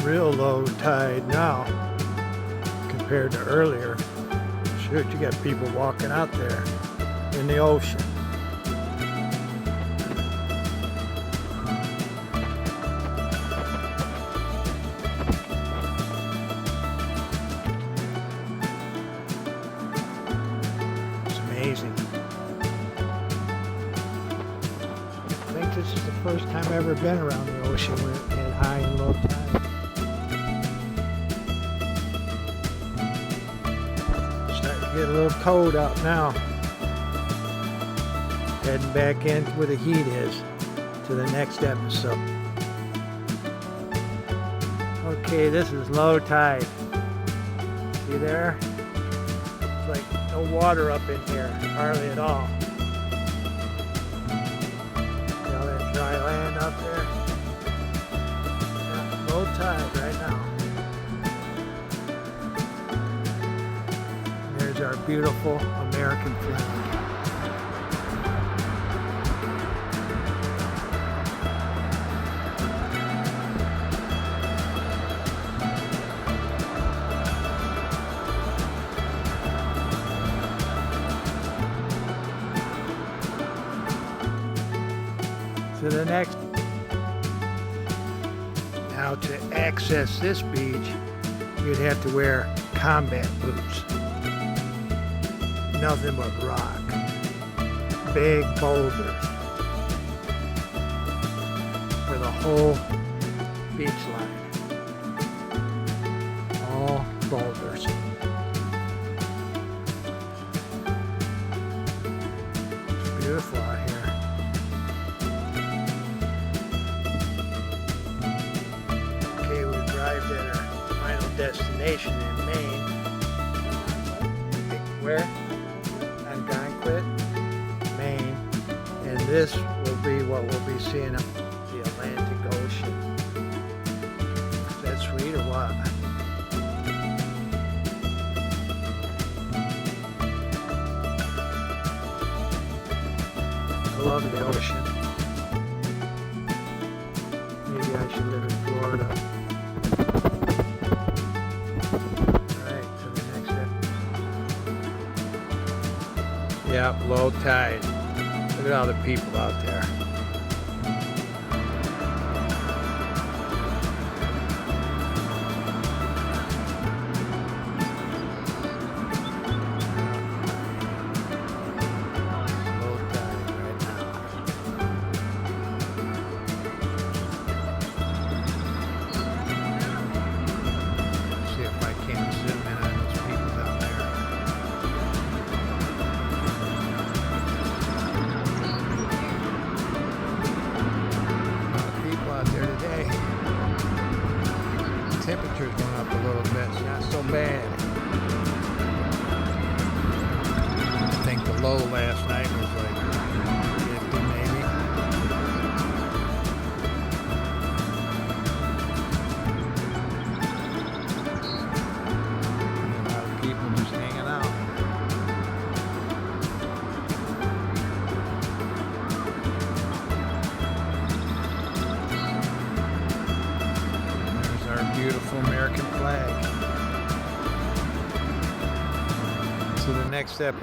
real low tide now compared to earlier. Shoot, you got people walking out there in the ocean. It's amazing. I think this is the first time I've ever been around the ocean when it had high and low tide. Get a little cold out now. Heading back in where the heat is to the next episode. Okay, this is low tide. See there? It's like no water up in here, hardly at all. See all that dry land out there? Yeah, low tide right now. There's our beautiful American flag. To the next. Now to access this beach, you'd have to wear combat boots. Nothing but rock. Big boulders for the whole beach line. All boulders. It's beautiful out here. Okay, we've arrived at our final destination in Maine. Where? Maine, and this will be what we'll be seeing up the Atlantic Ocean. Is that sweet or what? I love the ocean. Maybe I should live in Florida. Alright, to the next episode. Yeah, low tide. Look at all the people out there. Low tide right now. See if I can zoom in on those people down there. Temperatures went up a little bit, it's not so bad. I think the low last night was like 50 maybe. A lot of people just hanging out. Beautiful American flag. So the next step